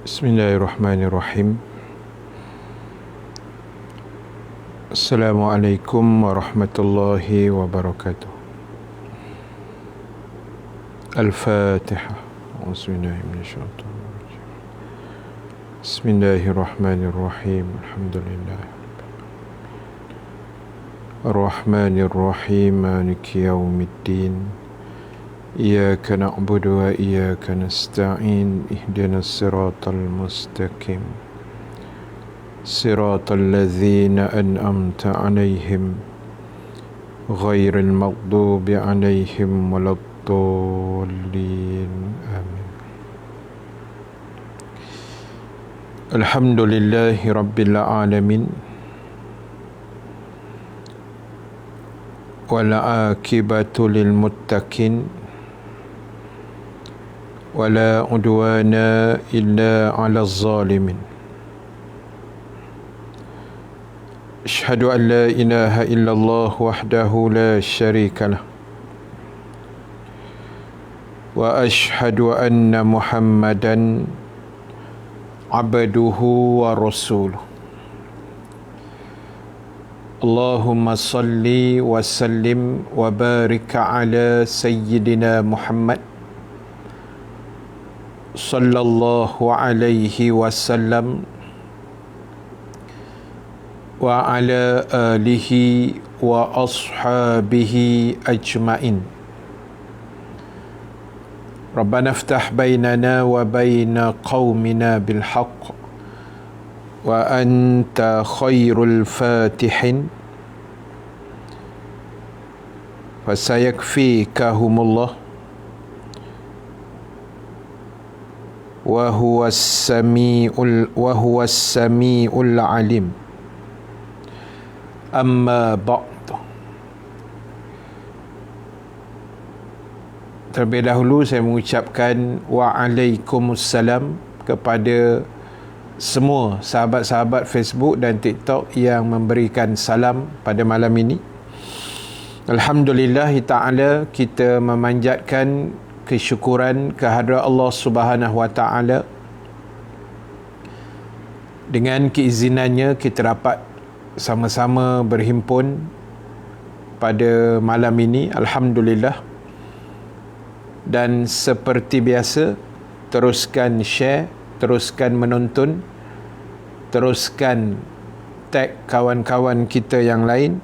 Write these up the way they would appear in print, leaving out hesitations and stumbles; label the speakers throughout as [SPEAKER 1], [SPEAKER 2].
[SPEAKER 1] Bismillahirrahmanirrahim. Assalamualaikum warahmatullahi wabarakatuh. Al-Fatihah. Bismillahirrahmanirrahim. Alhamdulillah. Ar-Rahmanirrahim. Maliki yaumiddin. Iyyaka na'budu wa iyyaka nasta'in. Ihdinas siratal mustaqim. Siratal ladzina an'amta 'alaihim ghairil maghdubi 'alaihim waladdallin. Amin. Alhamdulillahi rabbil alamin. Wal 'aqibatu lil muttaqin. ولا عدوان إلا على الظالمين. أشهد أن لا إله إلا الله وحده لا شريك له وأشهد أن محمدا عبده ورسوله. اللهم صل وسلم وبارك على سيدنا محمد sallallahu alaihi wasallam wa ala alihi wa ashabihi ajma'in. Rabbana iftah bainana wa baina qaumina bil haqq wa anta khairul fatihin fasayakfikahumullah wa huwas samiul alim. Amma ba'd. Terlebih dahulu saya mengucapkan waalaikumsalam kepada semua sahabat-sahabat Facebook dan TikTok yang memberikan salam pada malam ini. Alhamdulillah ta'ala, kita memanjatkan kesyukuran kehadrat Allah Subhanahu wa taala. Dengan keizinannya kita dapat sama-sama berhimpun pada malam ini, alhamdulillah. Dan seperti biasa, teruskan share, teruskan menonton, teruskan tag kawan-kawan kita yang lain.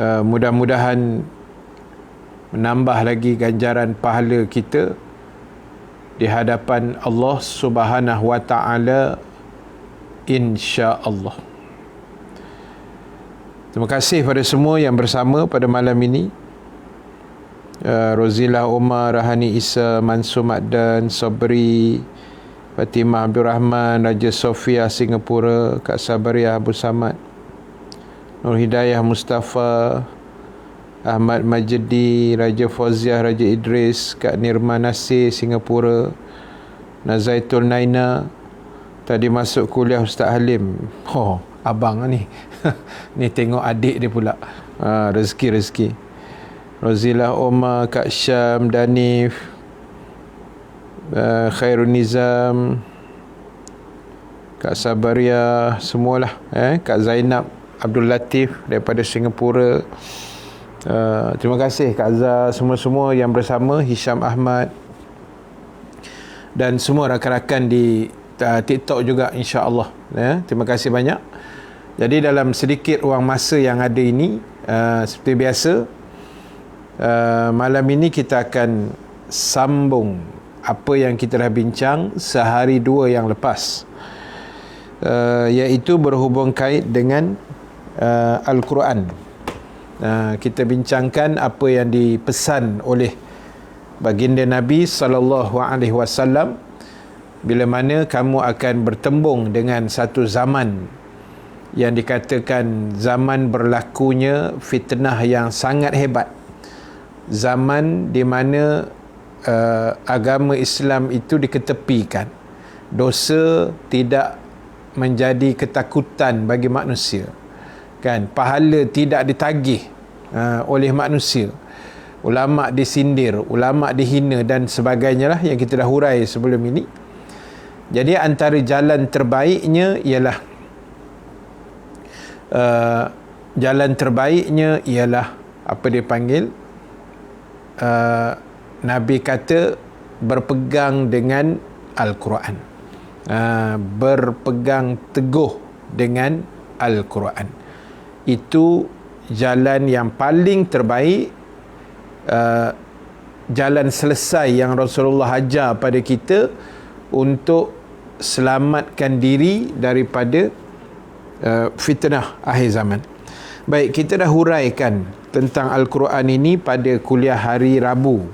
[SPEAKER 1] Mudah-mudahan menambah lagi ganjaran pahala kita di hadapan Allah Subhanahu wa taala, insya-Allah. Terima kasih pada semua yang bersama pada malam ini. Rozilah Omar, Rahani Isa, Mansur Makdan, Sobri, Fatimah Abdul Rahman, Raja Sofia Singapura, Kak Sabariah Abu Samad, Nur Hidayah Mustafa, Ahmad Majdi, Raja Fauziah, Raja Idris, Kak Nirma Nasir Singapura, Nazaitul Naina, tadi masuk kuliah Ustaz Halim. Oh, abang ni. Ni tengok adik dia pula. Rezeki. Rozilah Omar, Kak Syam, Danif, Khairul Nizam, Kak Sabariah, semualah. Kak Zainab Abdul Latif daripada Singapura. Terima kasih Kak Azhar, semua-semua yang bersama, Hisham Ahmad dan semua rakan-rakan di TikTok juga, insya-Allah. Terima kasih banyak. Jadi dalam sedikit ruang masa yang ada ini, seperti biasa, malam ini kita akan sambung apa yang kita dah bincang sehari dua yang lepas, iaitu berhubung kait dengan Al-Quran. Kita bincangkan apa yang dipesan oleh baginda Nabi SAW, bila mana kamu akan bertembung dengan satu zaman yang dikatakan zaman berlakunya fitnah yang sangat hebat, zaman di mana agama Islam itu diketepikan, dosa tidak menjadi ketakutan bagi manusia, kan, pahala tidak ditagih oleh manusia, ulama disindir, ulama dihina dan sebagainya lah yang kita dah hurai sebelum ini. Jadi antara jalan terbaiknya ialah apa dia panggil, Nabi kata berpegang dengan Al-Quran, berpegang teguh dengan Al-Quran. Itu jalan yang paling terbaik, jalan selesai yang Rasulullah ajar pada kita untuk selamatkan diri daripada fitnah akhir zaman. Baik, kita dah huraikan tentang Al-Quran ini pada kuliah hari Rabu,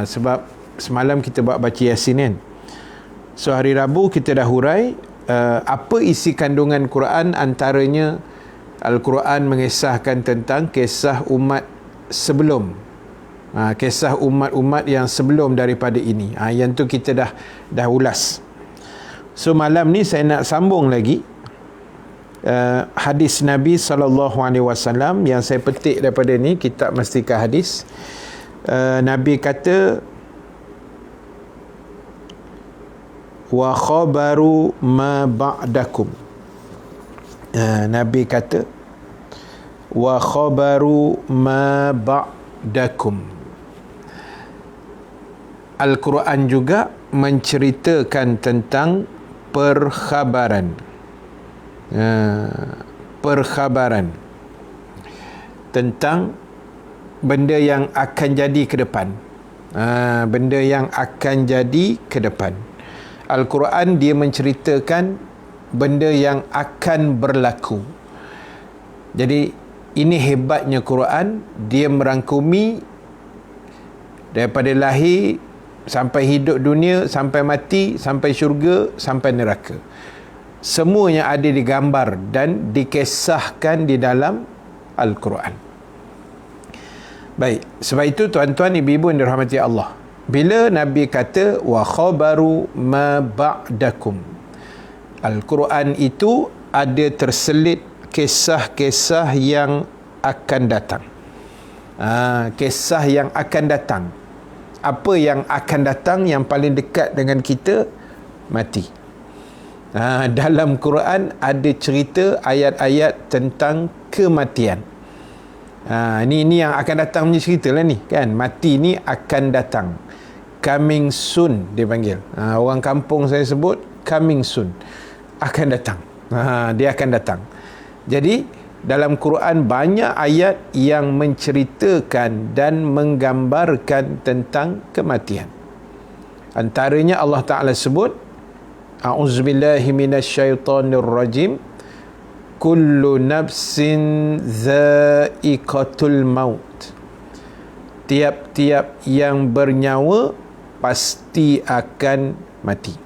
[SPEAKER 1] sebab semalam kita buat baca Yasin kan. So hari Rabu kita dah hurai apa isi kandungan Quran. Antaranya Al-Quran mengisahkan tentang kisah umat sebelum, kisah umat-umat yang sebelum daripada ini. Yang tu kita dah ulas. So malam ni saya nak sambung lagi hadis Nabi SAW yang saya petik daripada ni kitab Mastika Hadis. Nabi kata, wa khabaru ma ba'dakum. Nabi kata, wa khabaru ma ba'dakum. Al-Quran juga menceritakan tentang perkhabaran, tentang benda yang akan jadi ke depan, benda yang akan jadi ke depan. Al-Quran dia menceritakan benda yang akan berlaku. Jadi ini hebatnya Quran, dia merangkumi daripada lahir sampai hidup dunia, sampai mati, sampai syurga, sampai neraka. Semuanya ada digambar dan dikisahkan di dalam Al-Quran. Baik, sebab itu tuan-tuan, ibu-ibu yang dirahmati Allah, bila Nabi kata wa khabaru ma ba'dakum, Al-Quran itu ada terselit kisah-kisah yang akan datang. Kisah yang akan datang. Apa yang akan datang yang paling dekat dengan kita? Mati. Dalam Quran ada cerita ayat-ayat tentang kematian. Ini yang akan datang punya cerita lah ni kan. Mati ni akan datang, coming soon dia panggil. Orang kampung saya sebut coming soon, akan datang. Dia akan datang. Jadi dalam Quran banyak ayat yang menceritakan dan menggambarkan tentang kematian. Antaranya Allah Ta'ala sebut, a'udzubillahi minasyaitonir rajim, kullu nafsin dha'iqatul maut. Tiap-tiap yang bernyawa pasti akan mati.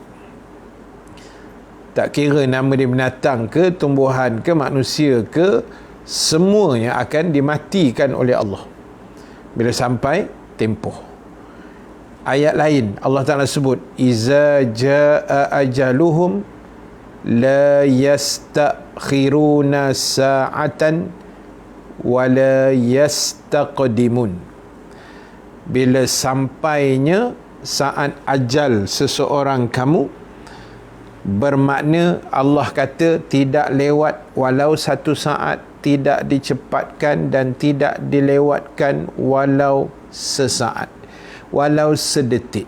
[SPEAKER 1] Tak kira nama dia binatang ke, tumbuhan ke, manusia ke, semuanya akan dimatikan oleh Allah bila sampai tempoh. Ayat lain Allah Ta'ala sebut, iza jaa ajaluhum la yastakhiruna sa'atan wa la yastaqdimun. Bila sampainya saat ajal seseorang kamu, bermakna Allah kata tidak lewat walau satu saat, tidak dicepatkan dan tidak dilewatkan walau sesaat, walau sedetik.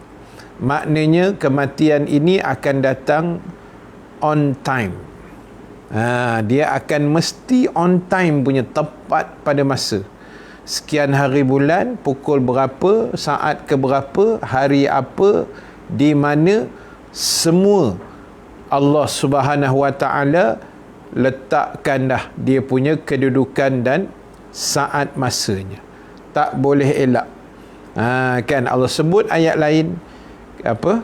[SPEAKER 1] Maknanya kematian ini akan datang on time. Dia akan mesti on time punya, tepat pada masa. Sekian hari bulan, pukul berapa, saat ke berapa, hari apa, di mana, semua Allah Subhanahu Wa Ta'ala letakkan dah dia punya kedudukan dan saat masanya. Tak boleh elak. Kan Allah sebut ayat lain apa,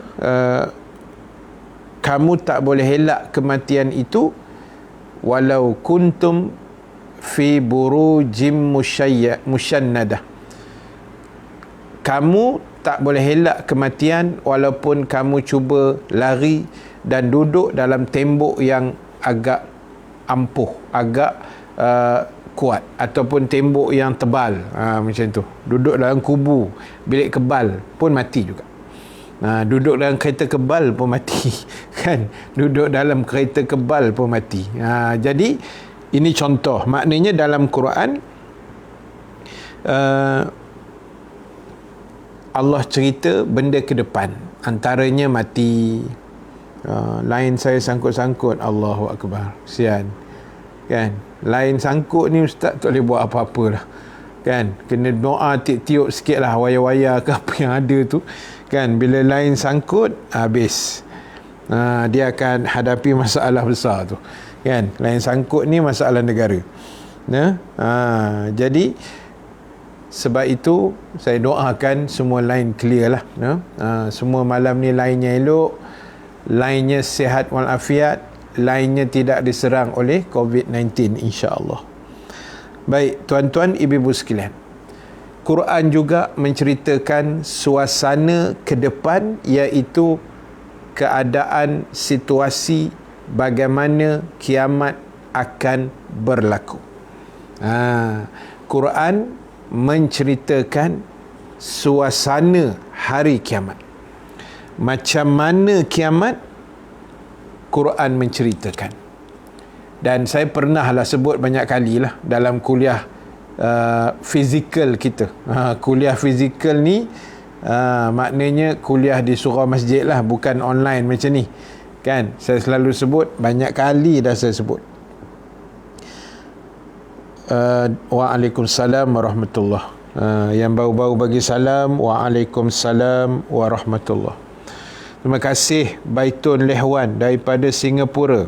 [SPEAKER 1] kamu tak boleh elak kematian itu walau kuntum fi burujim musyannadah. Kamu tak boleh elak kematian walaupun kamu cuba lari dan duduk dalam tembok yang agak ampuh, agak kuat, ataupun tembok yang tebal, macam tu. Duduk dalam kubu, bilik kebal pun mati juga. Duduk dalam kereta kebal pun mati. Kan? Duduk dalam kereta kebal pun mati. Jadi ini contoh. Maknanya dalam Quran Allah cerita benda ke depan, antaranya mati. Lain saya sangkut-sangkut, Allahu Akbar, sian. Kan? Lain sangkut ni ustaz tak boleh buat apa-apa lah. Kan? Kena doa tiup-tiup sikit lah, waya-waya ke apa yang ada tu. Kan? Bila lain sangkut, habis. Dia akan hadapi masalah besar tu. Kan? Lain sangkut ni masalah negara. Jadi sebab itu saya doakan semua line clear lah. Semua malam ni lainnya elok, lainnya sihat walafiat, lainnya tidak diserang oleh COVID-19 insya-Allah. Baik, tuan-tuan ibu-ibu sekalian, Quran juga menceritakan suasana ke depan, iaitu keadaan situasi bagaimana kiamat akan berlaku. Quran menceritakan suasana hari kiamat. Macam mana kiamat, Quran menceritakan. Dan saya pernahlah sebut banyak kali lah dalam kuliah fizikal kita. Kuliah fizikal ni maknanya kuliah di surau masjid lah, bukan online macam ni. Kan? Saya selalu sebut, banyak kali dah saya sebut. Waalaikumsalam warahmatullahi. Yang baru-baru bagi salam, waalaikumsalam warahmatullahi. Terima kasih Baitun Lehwan daripada Singapura.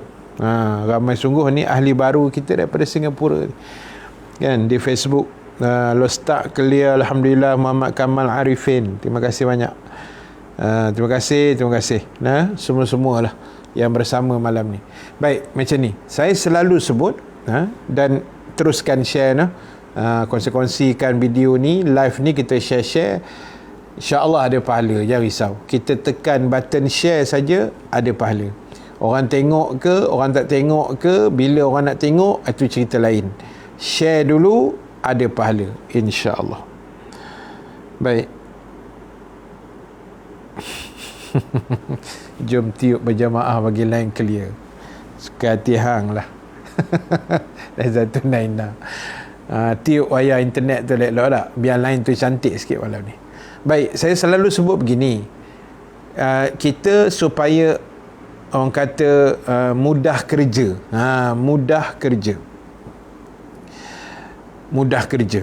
[SPEAKER 1] Ramai sungguh ni ahli baru kita daripada Singapura kan, di Facebook. Lostak clear, alhamdulillah. Muhammad Kamal Arifin, terima kasih banyak. Terima kasih semua-semualah yang bersama malam ni. Baik, macam ni saya selalu sebut, dan teruskan share, kongsi-kongsikan video ni, live ni kita share. InsyaAllah ada pahala, jangan risau. Kita tekan button share saja, ada pahala. Orang tengok ke, orang tak tengok ke, bila orang nak tengok, itu cerita lain. Share dulu, ada pahala, insyaAllah. Baik. Jom tiup berjamaah bagi line clear. Suka hati hang lah. Dah satu line dah. Tiup wayar internet tu elok tak, biar line tu cantik sikit malam ni. Baik, saya selalu sebut begini, kita supaya orang kata mudah kerja. Mudah kerja.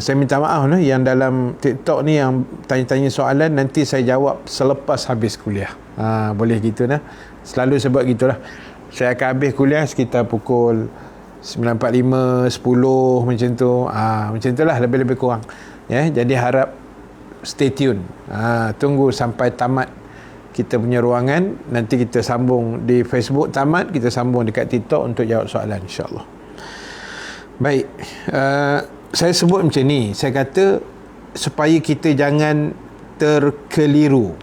[SPEAKER 1] Saya minta maaf lah yang dalam TikTok ni yang tanya-tanya soalan, nanti saya jawab selepas habis kuliah. Boleh gitu nah. Selalu sebab gitulah. Saya akan habis kuliah sekitar pukul 9.45, 10 macam tu. Macam itulah, lebih-lebih kurang. Jadi harap stay tune. Tunggu sampai tamat kita punya ruangan. Nanti kita sambung di Facebook, tamat kita sambung dekat TikTok untuk jawab soalan, insyaAllah. Baik, saya sebut macam ni. Saya kata supaya kita jangan terkeliru,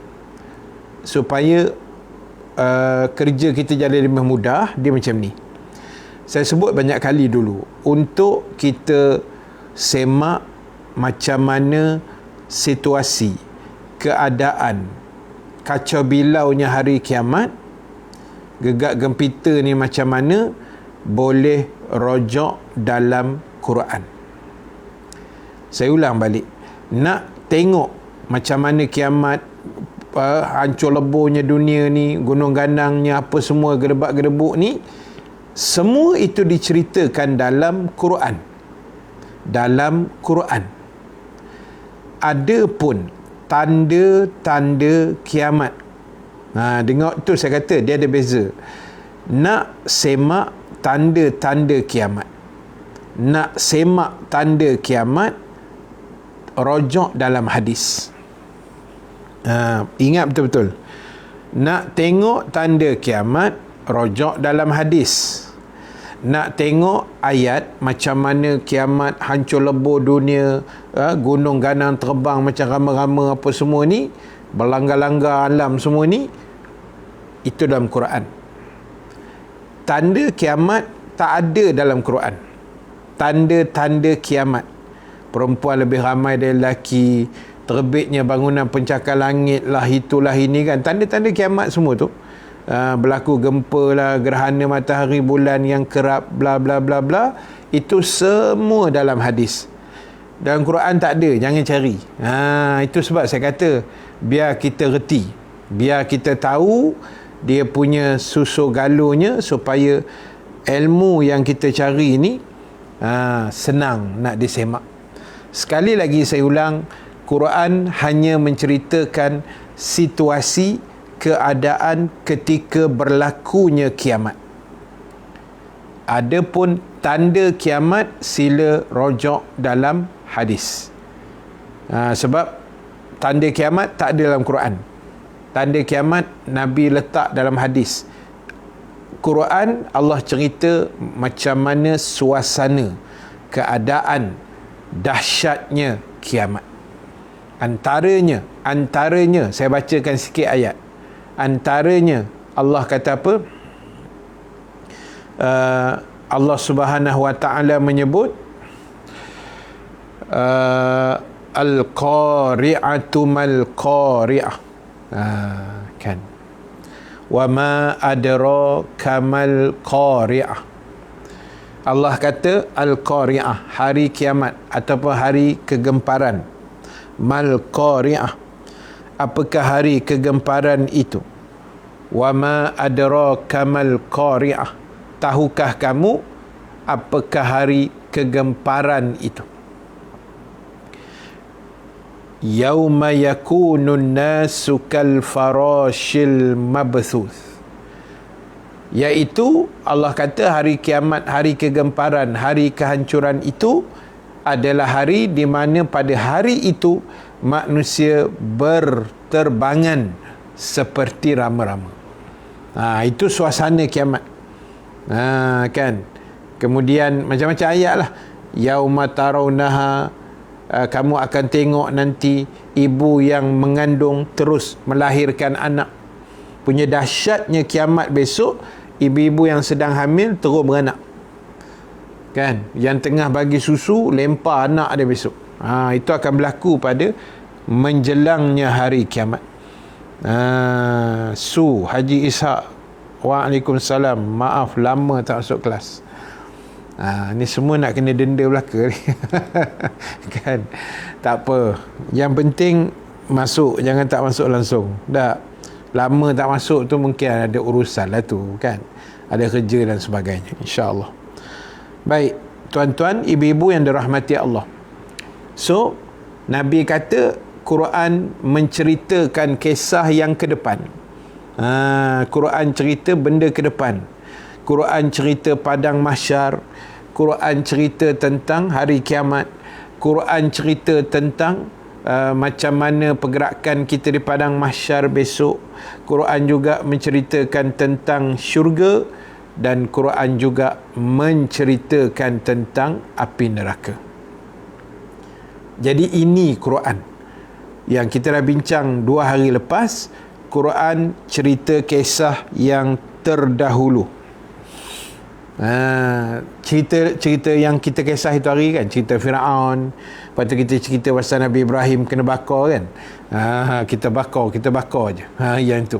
[SPEAKER 1] supaya kerja kita jadi lebih mudah, dia macam ni. Saya sebut banyak kali dulu, untuk kita semak macam mana situasi, keadaan, kacau bilaunya hari kiamat, gegak gempita ni macam mana, boleh rojok dalam Quran. Saya ulang balik, nak tengok macam mana kiamat, hancur leburnya dunia ni, gunung ganangnya, apa semua gedebak-gedebuk ni, semua itu diceritakan dalam Quran. Dalam Quran ada pun tanda-tanda kiamat. Dengar tu, saya kata dia ada beza. Nak semak tanda-tanda kiamat, nak semak tanda kiamat, rojok dalam hadis. Ingat betul-betul. Nak tengok tanda kiamat, rojok dalam hadis. Nak tengok ayat macam mana kiamat, hancur lebur dunia, gunung ganang terbang macam rama-rama apa semua ni, berlanggar-langgar alam semua ni, itu dalam Quran. Tanda kiamat tak ada dalam Quran. Tanda-tanda kiamat, perempuan lebih ramai dari lelaki, terbitnya bangunan pencakar langit lah, itulah ini kan, tanda-tanda kiamat semua tu. Berlaku gempa lah, gerhana matahari bulan yang kerap, bla bla bla bla, itu semua dalam hadis. Dalam Quran tak ada, jangan cari. Itu sebab saya kata biar kita reti, biar kita tahu dia punya susu galunya, supaya ilmu yang kita cari ni senang nak disemak. Sekali lagi saya ulang, Quran hanya menceritakan situasi, keadaan ketika berlakunya kiamat. Adapun tanda kiamat, sila rojok dalam hadis. Sebab tanda kiamat tak ada dalam Quran. Tanda kiamat Nabi letak dalam hadis. Quran Allah cerita macam mana suasana, keadaan dahsyatnya kiamat. Antaranya saya bacakan sikit ayat. Antaranya Allah kata apa? Allah Subhanahu wa taala menyebut al-qari'atu mal qari'ah. Kan. Wa ma adraka mal qari'ah. Allah kata al-qari'ah, hari kiamat ataupun hari kegemparan. Mal qari'ah, apakah hari kegemparan itu? Wa ma adraka mal qari'ah, tahukah kamu apakah hari kegemparan itu? Yauma yakunun nasu kal farashil mabthuth, iaitu Allah kata hari kiamat, hari kegemparan, hari kehancuran itu adalah hari di mana pada hari itu manusia berterbangan seperti rama-rama. Itu suasana kiamat. Kan. Kemudian macam-macam ayat lah. Yauma tarawnaha, kamu akan tengok nanti ibu yang mengandung terus melahirkan anak. Punya dahsyatnya kiamat besok, ibu-ibu yang sedang hamil terus beranak. Kan, yang tengah bagi susu lempar anak dia besok. Itu akan berlaku pada menjelangnya hari kiamat. Haji Ishaq, waalaikumsalam, maaf lama tak masuk kelas. Ni semua nak kena denda belaka ni. Kan, tak apa, yang penting masuk, jangan tak masuk langsung. Dah lama tak masuk tu mungkin ada urusan lah tu kan, ada kerja dan sebagainya, insya-Allah. Baik, tuan-tuan, ibu-ibu yang dirahmati Allah. So, Nabi kata Quran menceritakan kisah yang ke depan. Quran cerita benda ke depan. Quran cerita padang mahsyar. Quran cerita tentang hari kiamat. Quran cerita tentang macam mana pergerakan kita di padang mahsyar besok. Quran juga menceritakan tentang syurga, dan Quran juga menceritakan tentang api neraka. Jadi ini Quran yang kita dah bincang 2 hari lepas. Quran cerita kisah yang terdahulu. Cerita yang kita kisah itu hari kan, cerita Firaun. Lepas tu kita cerita pasal Nabi Ibrahim kena bakar kan. Kita bakar je. Yang tu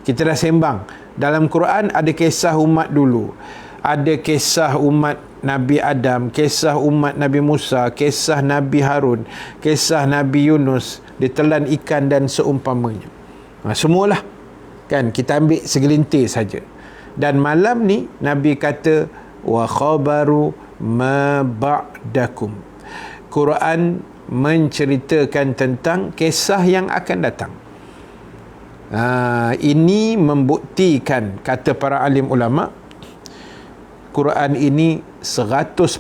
[SPEAKER 1] kita dah sembang. Dalam Quran ada kisah umat dulu, ada kisah umat Nabi Adam, kisah umat Nabi Musa, kisah Nabi Harun, kisah Nabi Yunus ditelan ikan dan seumpamanya. Semualah kan, kita ambil segelintir saja. Dan malam ni Nabi kata wa khabaru ma ba'dakum. Quran menceritakan tentang kisah yang akan datang. Ini membuktikan, kata para alim ulama, Quran ini 100%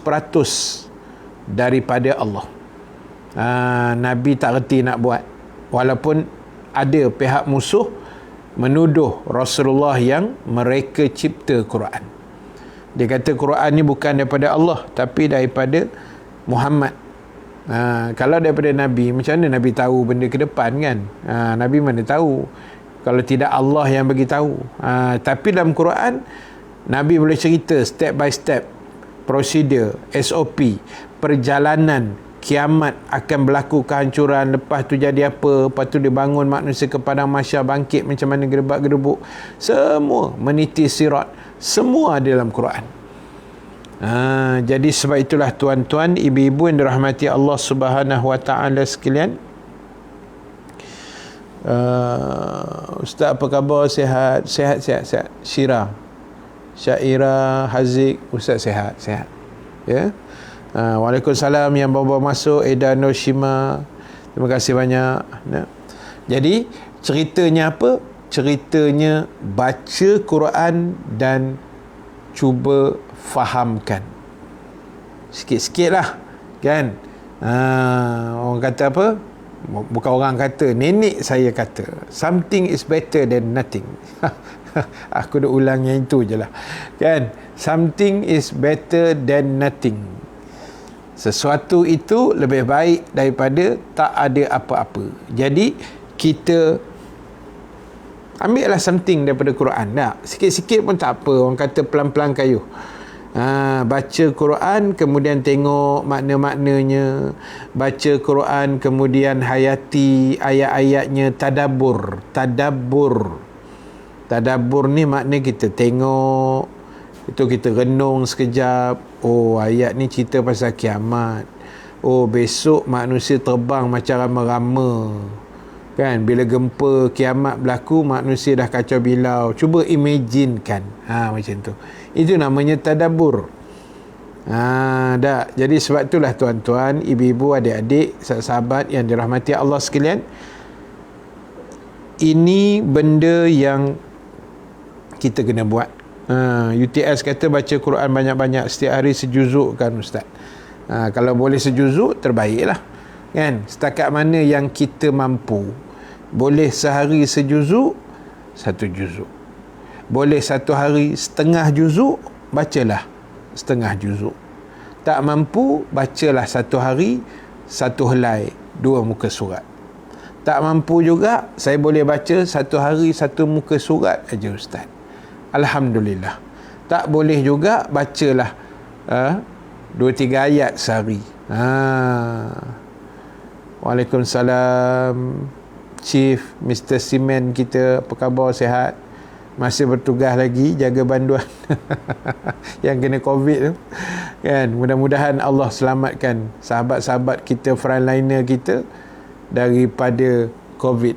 [SPEAKER 1] daripada Allah. Nabi tak reti nak buat, walaupun ada pihak musuh menuduh Rasulullah yang mereka cipta Quran. Dia kata Quran ni bukan daripada Allah, tapi daripada Muhammad. Kalau daripada Nabi, macam mana Nabi tahu benda ke depan kan? Nabi mana tahu kalau tidak Allah yang bagi tahu. Tapi dalam Quran Nabi boleh cerita step by step, prosedur, SOP, perjalanan kiamat akan berlaku kehancuran, lepas tu jadi apa, lepas tu dibangun manusia ke padang mahsyar, bangkit macam mana gerebak-gerebuk, semua meniti sirat, semua ada dalam Quran. Jadi sebab itulah tuan-tuan, ibu-ibu yang dirahmati Allah Subhanahu Wa Taala sekalian, Ustaz apa khabar? Sihat? Sihat. Syaira, Haziq, Ustaz sihat. Ya. Waalaikumsalam yang bawa masuk, Eda Noshima. Terima kasih banyak. Jadi ceritanya apa? Ceritanya baca Quran dan cuba fahamkan. Sikit-sikit lah, kan? Orang kata apa? Bukan orang kata, nenek saya kata, something is better than nothing. Aku dah ulang yang itu je lah, kan? Something is better than nothing. Sesuatu itu lebih baik daripada tak ada apa-apa. Jadi kita ambil lah something daripada Quran. Sikit-sikit pun tak apa. Orang kata pelan-pelan kayuh. Baca Quran, kemudian tengok makna-maknanya. Baca Quran, kemudian hayati ayat-ayatnya. Tadabbur ni makna kita tengok, itu kita renung sekejap. Oh, ayat ni cerita pasal kiamat. Oh, besok manusia terbang macam rama-rama, kan? Bila gempa kiamat berlaku, manusia dah kacau bilau. Cuba imaginekan. Macam tu. Itu namanya tadabbur. Jadi sebab itulah tuan-tuan, ibu-ibu, adik-adik, sahabat yang dirahmati Allah sekalian, ini benda yang kita kena buat. UTS kata baca Quran banyak-banyak, setiap hari sejuzuk, kan Ustaz? Kalau boleh sejuzuk, terbaiklah, kan? Setakat mana yang kita mampu. Boleh sehari sejuzuk, 1 juzuk. Boleh 1 hari setengah juzuk, bacalah setengah juzuk. Tak mampu, bacalah 1 hari 1 helai, 2 muka surat. Tak mampu juga, saya boleh baca 1 hari 1 muka surat aja Ustaz. Alhamdulillah. Tak boleh juga, bacalah 2-3 ayat sehari. Waalaikumsalam Chief Mr. Simen kita, apa khabar? Sihat? Masih bertugas lagi jaga banduan yang kena COVID tu, kan? Mudah-mudahan Allah selamatkan sahabat-sahabat kita, frontliner kita daripada COVID.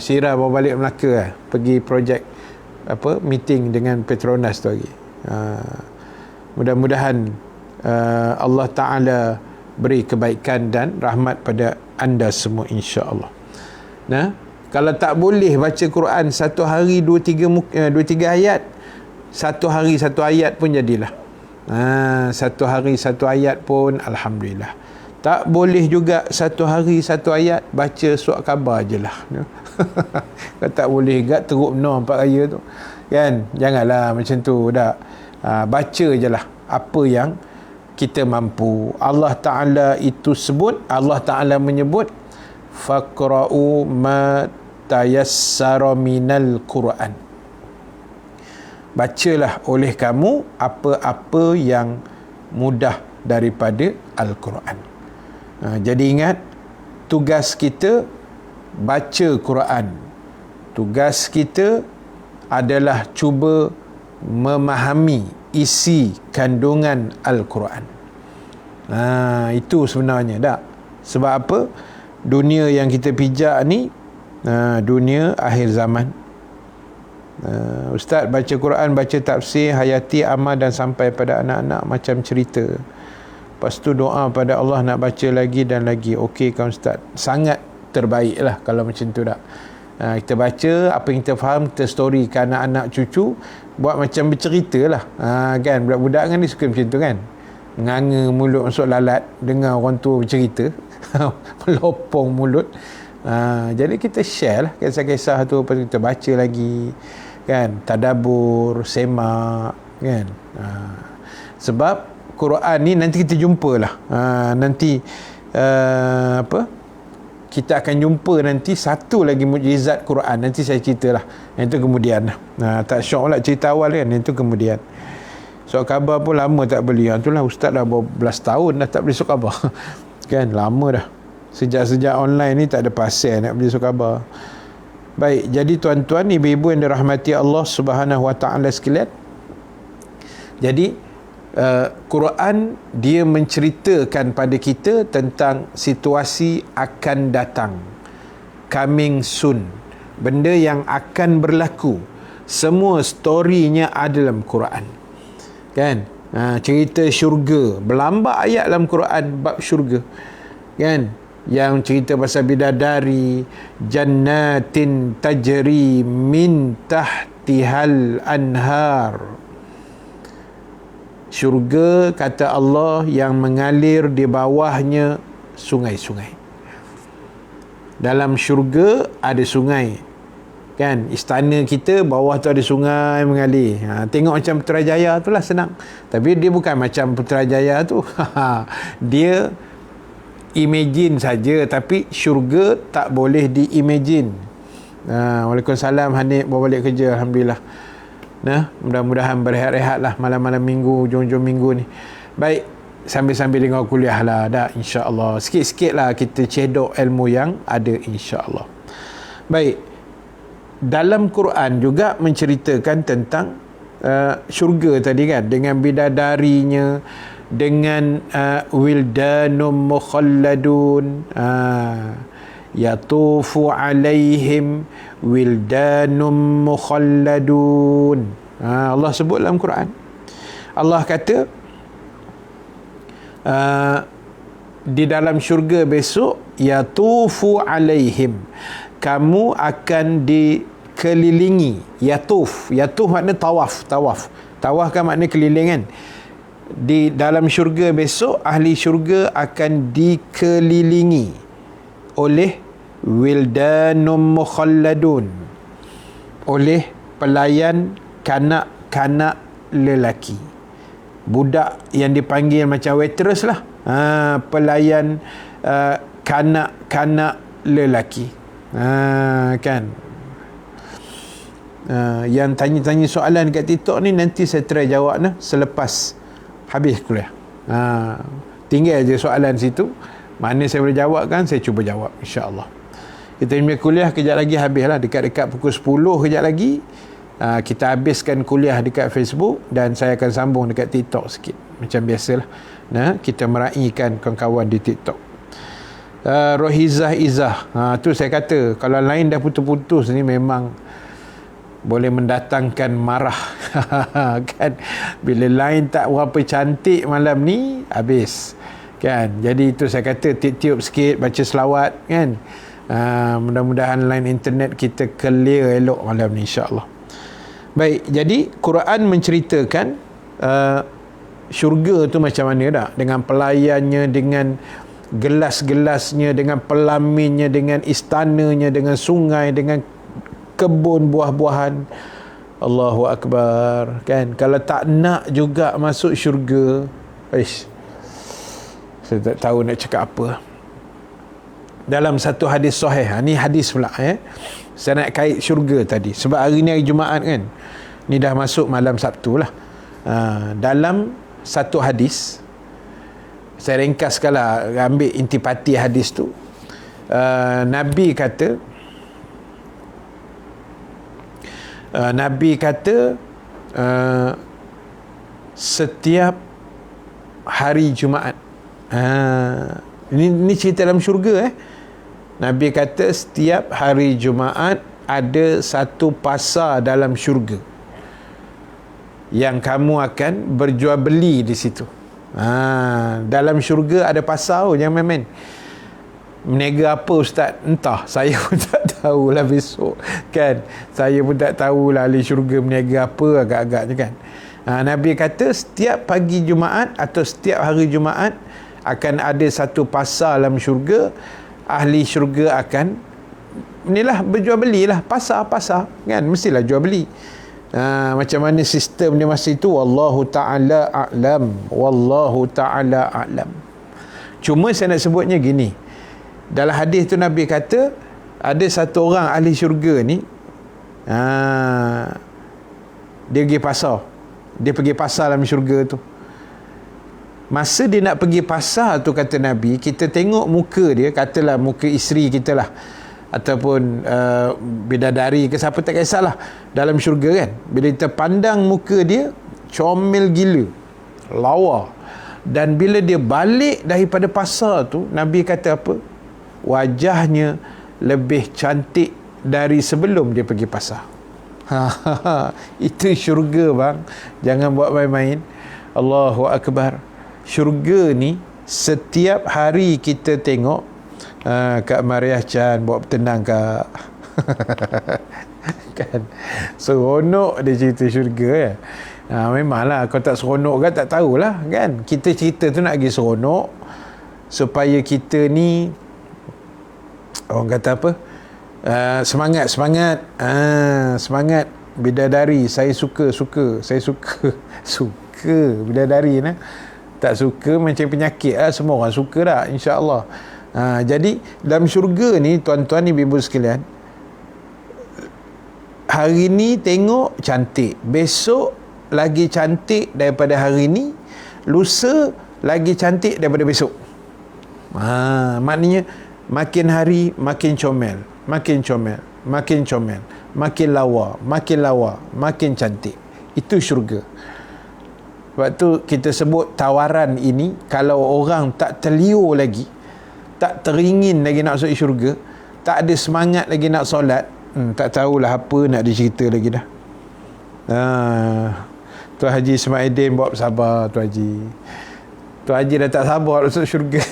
[SPEAKER 1] Syira bawa balik Melaka pergi projek meeting dengan Petronas tu lagi. Mudah-mudahan Allah Ta'ala beri kebaikan dan rahmat pada anda semua, insya-Allah. Kalau tak boleh baca Quran 1 hari 2-3 ayat, 1 hari 1 ayat pun jadilah. 1 hari 1 ayat pun alhamdulillah. Tak boleh juga 1 hari 1 ayat, baca surat khabar je lah. Kalau tak boleh gak teruk benar 4 raya tu, kan? Janganlah macam tu dah. Baca je lah apa yang kita mampu. Allah Ta'ala itu sebut, Allah Ta'ala menyebut, faqra'u ma tayassara minal Quran. Bacalah oleh kamu apa-apa yang mudah daripada Al-Quran. Jadi ingat, tugas kita baca Quran. Tugas kita adalah cuba memahami isi kandungan Al-Quran. Itu sebenarnya tak. Sebab apa? Dunia yang kita pijak ni dunia akhir zaman. Ustaz baca Quran, baca tafsir, hayati, amal dan sampai pada anak-anak macam cerita. Lepas tu doa pada Allah nak baca lagi dan lagi. Okey kan Ustaz? Sangat terbaik lah kalau macam tu tak. Kita baca, apa yang kita faham, kita story ke anak-anak cucu, buat macam bercerita lah. Kan, budak-budak kan dia suka macam tu kan, nganga mulut masuk lalat dengar orang tua bercerita. Melopong mulut. Jadi kita share lah kisah-kisah tu, lepas tu kita baca lagi, kan, tadabbur, semak, kan. Sebab Quran ni nanti kita jumpalah. Nanti kita akan jumpa nanti satu lagi mukjizat Quran. Nanti saya ceritalah. Yang itu kemudian. Tak syok lah cerita awal kan. Yang itu kemudian. surat khabar pun lama tak beli. Itulah ustaz dah belas tahun dah tak beli surat khabar. Kan, lama dah. Sejak online ni tak ada pasal nak beli surat khabar. Baik, jadi tuan-tuan, ibu-ibu yang dirahmati Allah Subhanahu Wa Taala sekalian. Jadi Quran dia menceritakan pada kita tentang situasi akan datang, coming soon, benda yang akan berlaku. Semua storynya ada dalam Quran, kan? Cerita syurga, berlambak ayat dalam Quran bab syurga, kan? Yang cerita pasal bidadari, jannatin tajri min tahtihal anhar. Syurga, kata Allah, yang mengalir di bawahnya sungai-sungai. Dalam syurga ada sungai, kan? Istana kita bawah tu ada sungai mengalir. Tengok macam Putrajaya tu lah, senang. Tapi dia bukan macam Putrajaya tu. Dia imagine saja, tapi syurga tak boleh di-imagine. Waalaikumsalam Hanif, bawa balik kerja, alhamdulillah. Mudah-mudahan berehat-rehat lah malam-malam minggu, hujung-hujung minggu ni. Baik, sambil-sambil dengar kuliah lah dah, insya-Allah. Sikit-sikit lah kita cedok ilmu yang ada, insya-Allah. Baik, dalam Quran juga menceritakan tentang syurga tadi, kan, dengan bidadarinya, dengan wildanum mukhalladun, yatufu alaihim wildanum mukhalladun. Allah sebut dalam Quran. Allah kata di dalam syurga besok, yatufu alaihim, kamu akan dikelilingi. Yatuf makna tawaf kan makna keliling, kan? Di dalam syurga besok, ahli syurga akan dikelilingi oleh wildanum mukhalladun, oleh pelayan kanak-kanak lelaki, budak yang dipanggil macam waitress lah, pelayan kanak-kanak lelaki, kan? Yang tanya-tanya soalan dekat TikTok ni, nanti saya try jawab selepas habis kuliah. Tinggal je soalan situ, mana saya boleh jawab, kan, saya cuba jawab, insya-Allah. Kita punya kuliah kejap lagi habis lah, dekat-dekat pukul 10 kejap lagi. Kita habiskan kuliah dekat Facebook, dan saya akan sambung dekat TikTok sikit, macam biasalah. Kita meraihkan kawan-kawan di TikTok. Rohizah Izah, tu saya kata, kalau lain dah putus-putus ni memang boleh mendatangkan marah. Kan, bila lain tak berapa cantik malam ni, habis, kan? Jadi itu saya kata, tiup-tiup sikit, baca selawat, kan? Mudah-mudahan line internet kita clear elok malam ni, insya-Allah. Baik, jadi Quran menceritakan syurga tu macam mana dah, dengan pelayannya, dengan gelas-gelasnya, dengan pelaminnya, dengan istananya, dengan sungai, dengan kebun buah-buahan. Allahu Akbar, kan? Kalau tak nak juga masuk syurga, saya tak tahu nak cakap apa. Dalam satu hadis sahih, ni hadis pula, saya nak kait syurga tadi, sebab hari ni hari Jumaat, kan? Ni dah masuk malam Sabtu lah. Dalam satu hadis, saya ringkaskan lah, ambil intipati hadis tu. Nabi kata setiap hari Jumaat, ini cerita dalam syurga, Nabi kata setiap hari Jumaat ada satu pasar dalam syurga yang kamu akan berjual beli di situ. Dalam syurga ada pasar, jangan main-main. Meniaga apa ustaz? Entah, saya pun tak tahulah besok, kan? Saya pun tak tahulah ahli syurga meniaga apa, agak-agaknya, kan? Nabi kata setiap pagi Jumaat atau setiap hari Jumaat akan ada satu pasar dalam syurga. Ahli syurga akan inilah berjual belilah, pasar-pasar, kan? Mestilah jual beli. Macam mana sistem dia masa itu, wallahu ta'ala a'lam. Cuma saya nak sebutnya gini, dalam hadis tu Nabi kata ada satu orang ahli syurga ni, dia pergi pasar, Dia pergi pasar dalam syurga tu. Masa dia nak pergi pasar tu, kata Nabi, kita tengok muka dia, katalah muka isteri kita lah, ataupun bidadari ke siapa, tak kisahlah, dalam syurga kan. Bila kita pandang muka dia, comel gila, lawa. Dan bila dia balik daripada pasar tu, Nabi kata apa? Wajahnya lebih cantik dari sebelum dia pergi pasar. Itu syurga bang, jangan buat main-main. Allahu Akbar. Syurga ni setiap hari kita tengok. Kak Mariah Chan buat tenang Kak. Kan seronok dia cerita syurga ya. Memanglah kalau tak seronok kan tak tahulah kan. Kita cerita tu nak pergi seronok supaya kita ni, orang kata apa, semangat semangat bidadari. Saya suka bidadari nah. Tak suka macam penyakit lah. Semua orang suka dah, insya-Allah. Jadi dalam syurga ni, tuan-tuan ibu-ibu sekalian, hari ni tengok cantik, besok lagi cantik daripada hari ni, lusa lagi cantik daripada besok. Maknanya makin hari makin comel, makin lawa, makin cantik. Itu syurga. Sebab tu kita sebut tawaran ini, kalau orang tak terliur lagi, tak teringin lagi nak masuk syurga, tak ada semangat lagi nak solat, tak tahulah apa nak dicerita lagi dah. Tuan Haji Ismaidin buat sabar. Tuan Haji dah tak sabar masuk syurga.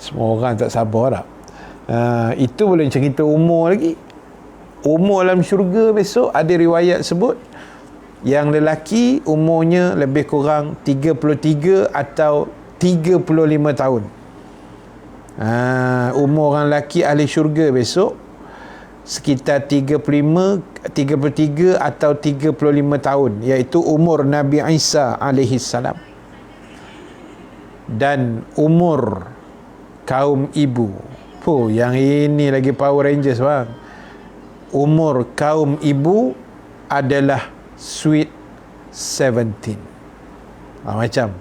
[SPEAKER 1] Semua orang tak sabar tak. Itu boleh cerita umur lagi. Umur dalam syurga besok ada riwayat sebut, yang lelaki umurnya lebih kurang 33 atau 35 tahun. Umur orang lelaki ahli syurga besok sekitar 33 atau 35 tahun, iaitu umur Nabi Isa alaihi salam. Dan umur kaum ibu, yang ini lagi Power Rangers bang. Umur kaum ibu adalah sweet 17. Macam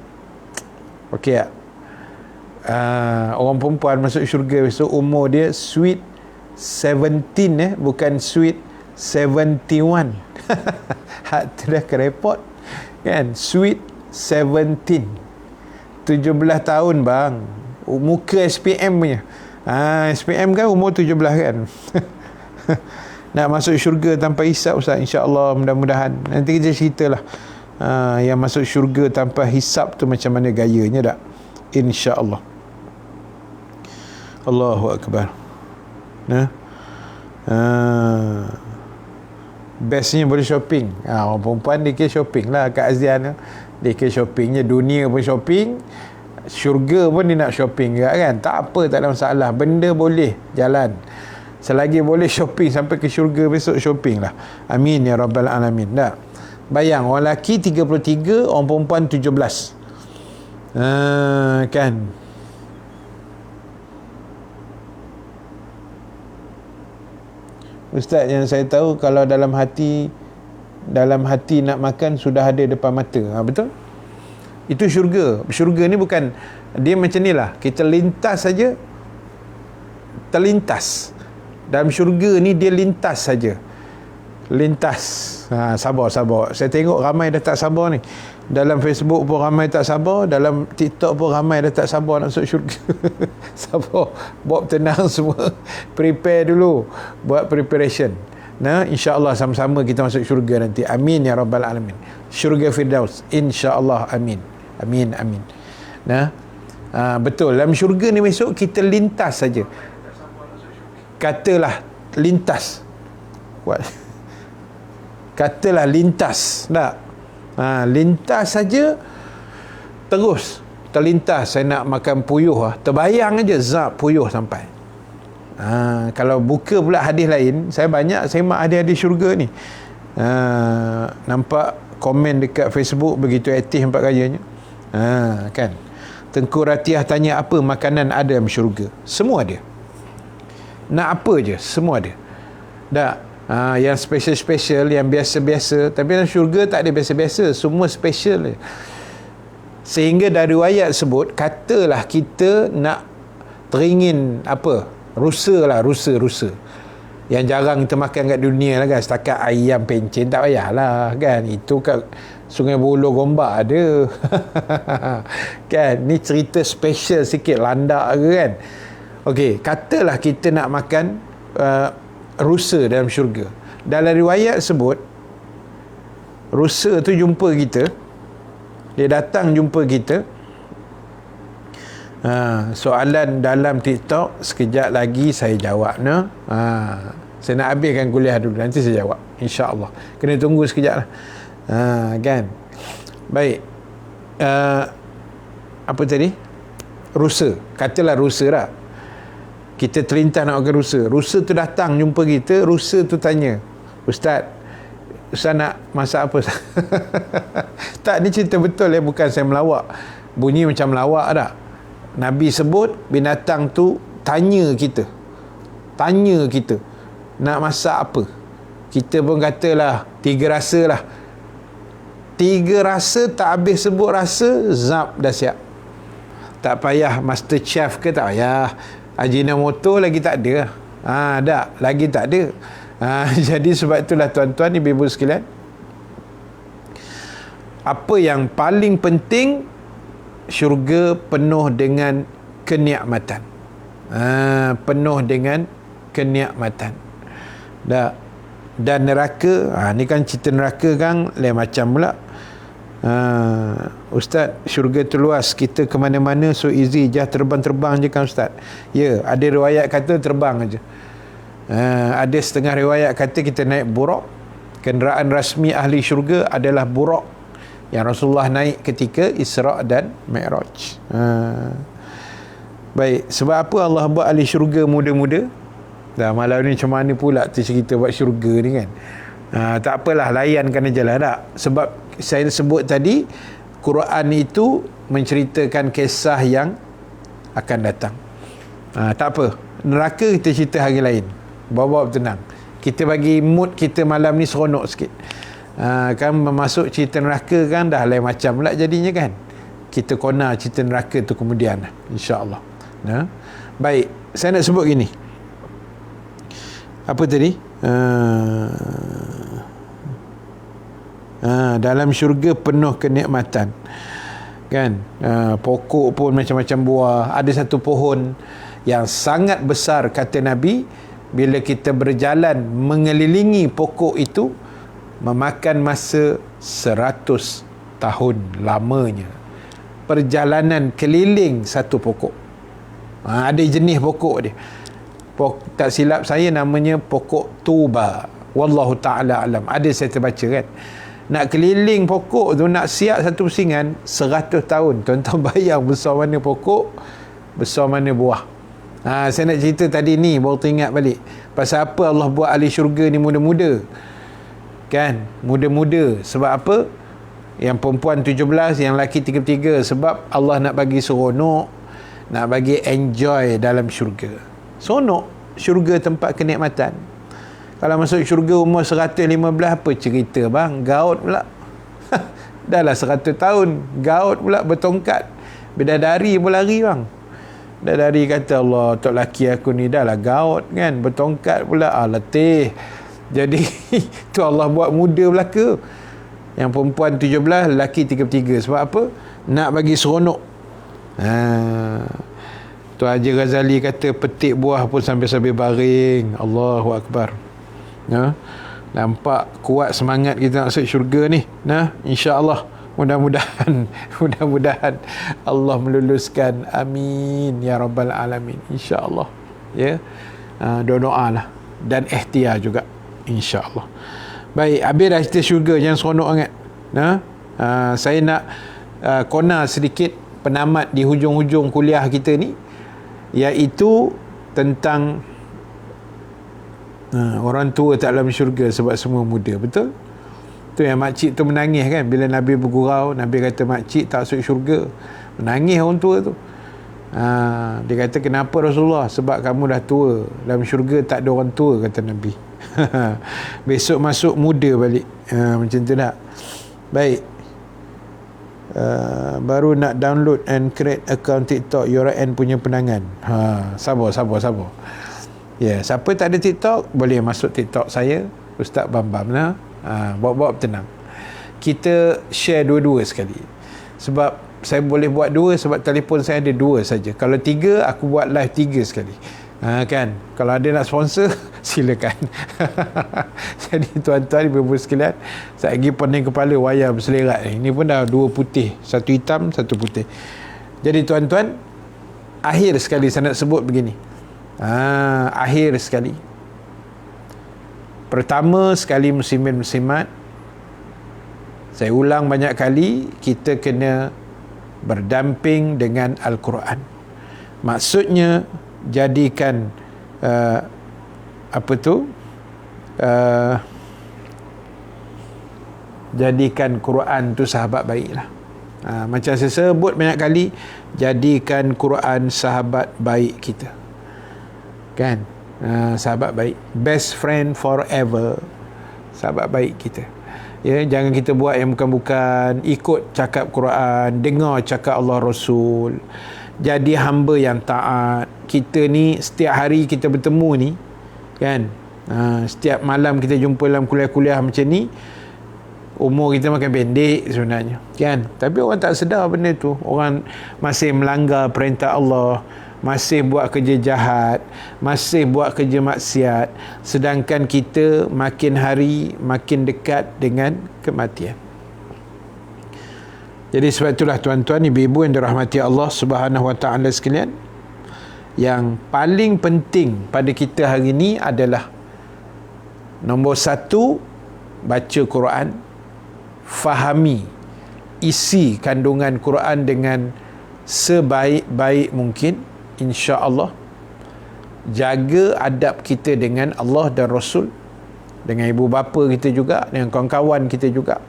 [SPEAKER 1] okey tak? Orang perempuan masuk syurga besok umur dia sweet 17, bukan sweet 71. Hak tu dah kerepot kan. Sweet 17, 17 tahun bang. Muka SPM punya. SPM kan umur 17 kan. Nak masuk syurga tanpa hisap Ustaz, insya-Allah, mudah-mudahan. Nanti kita ceritalah yang masuk syurga tanpa hisap tu macam mana gayanya dak, insya-Allah. Allahu Akbar. Bestnya boleh shopping. Orang perempuan dia kira shopping lah Kak Azian. Dia kira shoppingnya, dunia pun shopping, syurga pun dia nak shopping juga kan. Tak apa, tak ada masalah. Benda boleh jalan. Selagi boleh shopping sampai ke syurga besok, shopping lah. Amin ya Rabbal Alamin. Tak? Bayang, orang lelaki 33, orang perempuan 17. Kan. Ustaz, yang saya tahu kalau dalam hati nak makan sudah ada depan mata. Betul? Itu syurga. Syurga ni bukan, dia macam ni lah, kita lintas saja, terlintas. Dalam syurga ni dia lintas saja. Lintas. Sabar. Saya tengok ramai dah tak sabar ni. Dalam Facebook pun ramai tak sabar, dalam TikTok pun ramai dah tak sabar nak masuk syurga. Sabar. Buat tenang semua. Prepare dulu. Buat preparation. InsyaAllah sama-sama kita masuk syurga nanti. Amin ya Rabbal Alamin. Syurga Firdaus. InsyaAllah. Amin. Betul. Dalam syurga ni besok kita lintas saja. Katalah lintas. Katalah lintas. Tak? Lintas saja, terus terlintas. Saya nak makan puyuh, terbayang aja zap puyuh sampai. Kalau buka pula hadis lain, saya banyak semak hadis-hadis syurga ni. Nampak komen dekat Facebook begitu aktif nampak gayanya. Kan. Tengku Ratiah tanya apa makanan ada dalam syurga. Semua ada. Nak apa je, semua ada. Tak? Yang special-special, yang biasa-biasa. Tapi dalam syurga tak ada biasa-biasa, semua special. Sehingga dari riwayat sebut, katalah kita nak teringin apa, rusa yang jarang kita makan kat dunia lah kan, setakat ayam pencen tak payahlah kan, itu kat Sungai Buloh Gombak ada. Kan, ni cerita special sikit, landak ke kan. Okey, katalah kita nak makan rusa dalam syurga. Dalam riwayat sebut, rusa tu jumpa kita, dia datang jumpa kita. Soalan dalam TikTok sekejap lagi saya jawab. Saya nak habiskan kuliah dulu, nanti saya jawab, insya-Allah. Kena tunggu sekejap lah. Kan. Baik. Apa tadi? Rusa. Katalah rusa lah. Kita terlintas nak makan rusa. Rusa tu datang jumpa kita. Rusa tu tanya, Ustaz nak masak apa? Tak, ni cerita betul ya, bukan saya melawak. Bunyi macam melawak tak? Nabi sebut binatang tu tanya kita nak masak apa. Kita pun katalah 3 rasa lah. 3 rasa tak habis sebut rasa, zap dah siap. Tak payah master chef ke, tak payah. Ajinomoto lagi tak ada. Lagi tak ada. Jadi sebab itulah tuan-tuan, ibu-ibu sekalian, apa yang paling penting, syurga penuh dengan kenikmatan. Penuh dengan kenikmatan. Dan neraka, ni kan cerita neraka kan lain macam pula. Ustaz, syurga tu luas, kita ke mana-mana so easy, just terbang-terbang je kan Ustaz? Ya, ada riwayat kata terbang aja. Ada setengah riwayat kata kita naik buraq. Kenderaan rasmi ahli syurga adalah buraq yang Rasulullah naik ketika Isra' dan Mi'raj. Baik, sebab apa Allah buat ahli syurga muda-muda? Dah malam ni macam mana pula tu cerita buat syurga ni kan. Tak apalah, layankan aja lah tak. Sebab saya sebut tadi, Quran itu menceritakan kisah yang akan datang. Tak apa, neraka kita cerita hari lain, bawa-bawa tenang. Kita bagi mood kita malam ni seronok sikit. Kan masuk cerita neraka kan dah lain macam pula jadinya kan. Kita kona cerita neraka tu kemudian, insya-Allah. Baik, saya nak sebut gini. Apa tadi? Dalam syurga penuh kenikmatan kan. Pokok pun macam-macam buah. Ada satu pohon yang sangat besar, kata Nabi, bila kita berjalan mengelilingi pokok itu memakan masa 100 tahun lamanya. Perjalanan keliling satu pokok. Ada jenis pokok dia. Tak silap saya namanya pokok tuba. Wallahu ta'ala alam. Ada saya terbaca kan. Nak keliling pokok tu, nak siap satu pusingan 100 tahun. Tuan-tuan bayang besar mana pokok, besar mana buah. Saya nak cerita tadi ni, baru teringat balik. Pasal apa Allah buat ahli syurga ni muda-muda? Kan? Muda-muda. Sebab apa? Yang perempuan 17, yang lelaki 33. Sebab Allah nak bagi seronok, nak bagi enjoy dalam syurga. Seronok. Syurga tempat kenikmatan. Kalau masuk syurga umur 115, apa cerita bang? Gaut pula. Dah lah 100 tahun. Gaut pula, bertongkat. Bidadari pun lari bang. Bidadari kata, Allah, tok laki aku ni dah lah gaut kan. Bertongkat pula. Letih. Jadi tu Allah buat muda belaka. Yang perempuan 17, lelaki 33. Sebab apa? Nak bagi seronok. Tu Haji Ghazali kata petik buah pun sambil-sambil baring. Allahu Akbar. Nampak kuat semangat kita nak masuk syurga ni. InsyaAllah. Mudah-mudahan Allah meluluskan. Amin ya rabbal alamin. InsyaAllah. Ya. Doa lah. Dan ikhtiar juga. InsyaAllah. Baik, habis dah cerita syurga. Jangan seronok sangat. Saya nak kona sedikit penamat di hujung-hujung kuliah kita ni, iaitu tentang orang tua tak dalam syurga sebab semua muda. Betul? Tu yang makcik tu menangis kan bila Nabi bergurau. Nabi kata makcik tak masuk syurga. Menangis orang tua tu. Dia kata, kenapa Rasulullah? Sebab kamu dah tua, dalam syurga tak ada orang tua, kata Nabi. Besok masuk muda balik. Macam tu tak? Baik. Baru nak download and create account TikTok URN punya penangan. Sabar. Siapa tak ada TikTok boleh masuk TikTok saya, Ustaz Bambam lah. Bawa tenang. Kita share dua-dua sekali. Sebab saya boleh buat dua, sebab telefon saya ada dua saja. Kalau tiga, aku buat live tiga sekali. Kan? Kalau ada nak sponsor, silakan. Jadi tuan-tuan, ibu-ibu sekalian, saya lagi pening kepala wayar berselerak ni. Ini pun dah dua putih, satu hitam, satu putih. Jadi tuan-tuan, akhir sekali saya nak sebut begini. Akhir sekali. Pertama sekali, muslimin muslimat, saya ulang banyak kali, kita kena berdamping dengan Al-Quran. Maksudnya, jadikan jadikan Quran tu sahabat baik lah. Macam saya sebut banyak kali, jadikan Quran sahabat baik kita, kan? Sahabat baik, best friend forever, sahabat baik kita. Jangan kita buat yang bukan-bukan, ikut cakap Quran, dengar cakap Allah Rasul, jadi hamba yang taat. Kita ni setiap hari kita bertemu ni, kan, setiap malam kita jumpa dalam kuliah-kuliah macam ni, umur kita makin pendek sebenarnya, kan? Tapi orang tak sedar benda tu. Orang masih melanggar perintah Allah, masih buat kerja jahat, masih buat kerja maksiat, sedangkan kita makin hari makin dekat dengan kematian. Jadi sebab itulah tuan-tuan, ibu-ibu yang dirahmati Allah Subhanahu Wa Taala sekalian, yang paling penting pada kita hari ini adalah nombor satu, baca Quran, fahami isi kandungan Quran dengan sebaik-baik mungkin, insya-Allah. Jaga adab kita dengan Allah dan Rasul, dengan ibu bapa kita juga, dengan kawan-kawan kita juga.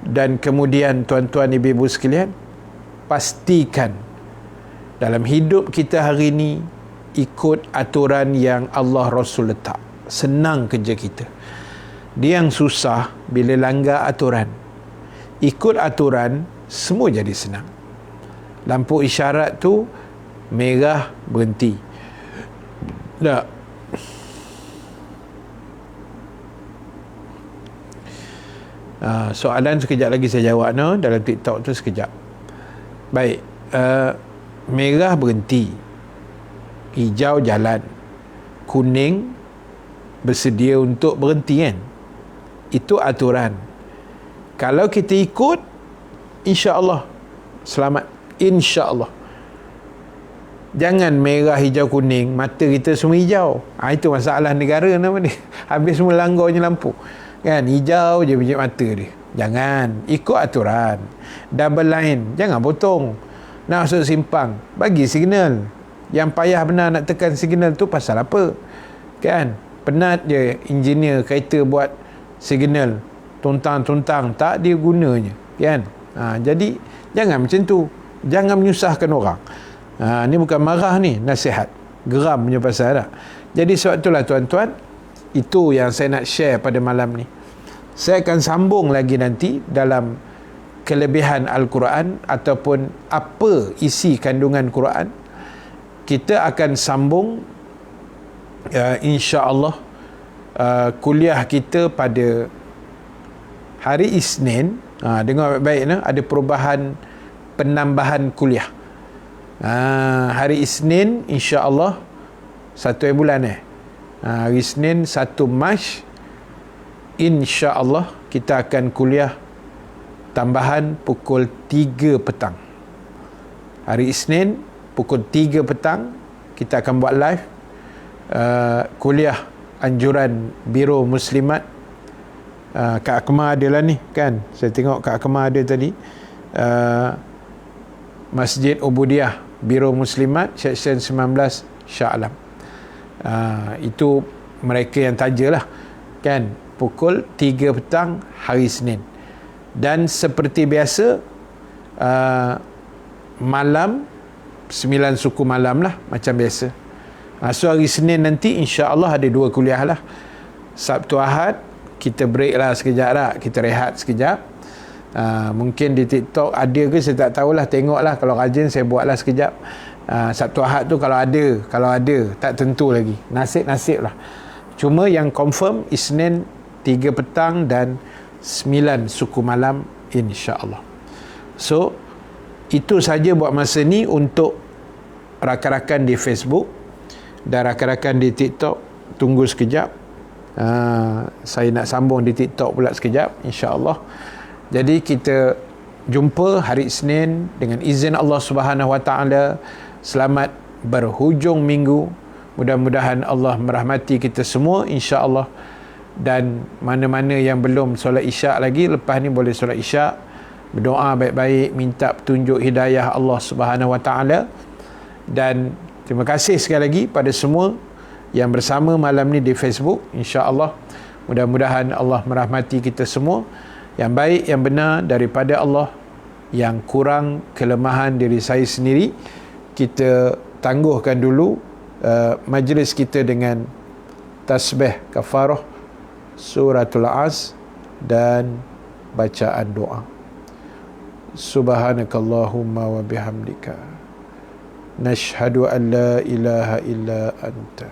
[SPEAKER 1] Dan kemudian tuan-tuan ibu-ibu sekalian, pastikan dalam hidup kita hari ini ikut aturan yang Allah Rasul letak. Senang kerja kita. Dia yang susah bila langgar aturan. Ikut aturan, semua jadi senang. Lampu isyarat tu merah, berhenti. Tak. Soalan sekejap lagi saya jawab dalam TikTok tu sekejap. Baik. Merah berhenti, hijau jalan, kuning bersedia untuk berhenti, kan? Itu aturan. Kalau kita ikut, insya-Allah selamat, insya-Allah. Jangan merah, hijau, kuning, mata kita semua hijau. Itu masalah negara nama ni. Habis semua langgarnya lampu, kan? Hijau je biji mata dia. Jangan, ikut aturan. Double line, jangan potong. Nak masuk simpang, bagi signal. Yang payah benar nak tekan signal tu pasal apa? Kan? Penat je engineer kereta buat signal, tuntang-tuntang, tak dia gunanya, kan? Jadi jangan macam tu. Jangan menyusahkan orang. Ni bukan marah ni, nasihat. Geram punya pasal tak? Jadi sebab itulah tuan-tuan, itu yang saya nak share pada malam ni. Saya akan sambung lagi nanti dalam kelebihan Al-Quran ataupun apa isi kandungan Quran. Kita akan sambung insya-Allah kuliah kita pada hari Isnin. Dengar baik-baik, ada perubahan penambahan kuliah. Hari Isnin insya-Allah 1 bulan hari Isnin 1 Mac, insya-Allah kita akan kuliah tambahan pukul 3 petang. Hari Isnin pukul 3 petang kita akan buat live kuliah anjuran Biro Muslimat. Kak Akmal ada lah ni, kan? Saya tengok Kak Akmal ada tadi. Masjid Ubudiah Biro Muslimat Seksyen 19 Shah Alam. Itu mereka yang taja lah, kan? Pukul 3 petang hari Isnin. Dan seperti biasa, malam 9 suku malam lah, macam biasa. So hari Senin nanti insya-Allah ada 2 kuliah lah. Sabtu Ahad kita break lah sekejap lah, kita rehat sekejap. Mungkin di TikTok ada ke saya tak tahulah, tengoklah, kalau rajin saya buatlah sekejap. Sabtu Ahad tu kalau ada tak tentu lagi, nasib lah. Cuma yang confirm Isnin 3 petang dan 9 suku malam insya-Allah. So itu saja buat masa ni untuk rakan-rakan di Facebook dan rakan-rakan di TikTok. Tunggu sekejap, saya nak sambung di TikTok pula sekejap insya-Allah. Jadi kita jumpa hari Isnin dengan izin Allah Subhanahu Wa Taala. Selamat berhujung minggu. Mudah-mudahan Allah merahmati kita semua insya-Allah. Dan mana-mana yang belum solat Isyak lagi, lepas ni boleh solat Isyak, berdoa baik-baik, minta petunjuk hidayah Allah Subhanahu Wa Taala. Dan terima kasih sekali lagi pada semua yang bersama malam ni di Facebook. InsyaAllah mudah-mudahan Allah merahmati kita semua. Yang baik, yang benar daripada Allah, yang kurang kelemahan diri saya sendiri. Kita tangguhkan dulu majlis kita dengan tasbih kafarah, suratul As dan bacaan doa. Subhanakallahumma wa bihamdika, nashhadu an la ilaha illa anta,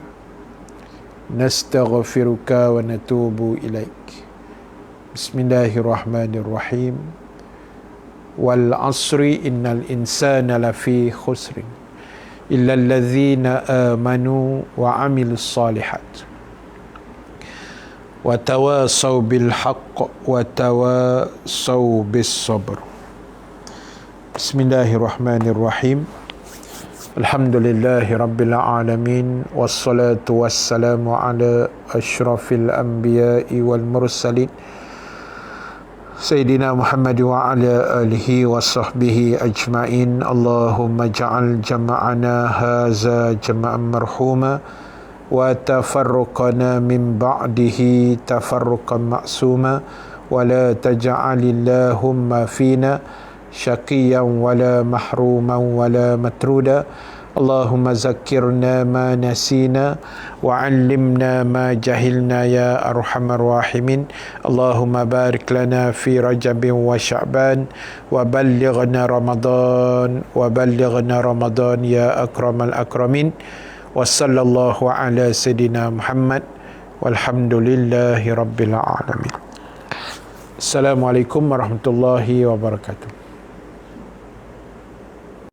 [SPEAKER 1] nastaghfiruka wa natubu ilaik. Bismillahirrahmanirrahim. Wal asri innal insana lafi khusrin illa alladhina amanu wa amilus salihat wa tawasaw bil haqq wa tawasaw bis sabr. Bismillahirrahmanirrahim. Alhamdulillahi rabbil alamin, wassalatu wassalamu ala asyrafil anbiya'i wal mursalin Sayyidina Muhammad wa ala alihi wa sahbihi ajma'in. Allahumma ja'al jama'ana haza jama'an marhuma wa tafarruqana min ba'dihi tafarruqan ma'suma wa la taj'alillahumma fina syaqiyan wa la mahruman wa la matruda. Allahumma zakkirna ma nasina wa 'allimna ma jahilna ya arhamar rahimin. Allahumma barik lana fi Rajabin wa Sya'ban wa ballighna Ramadan ya akramal akramin. Wa sallallahu ala sayidina Muhammad walhamdulillahi rabbil alamin. Assalamualaikum warahmatullahi wabarakatuh.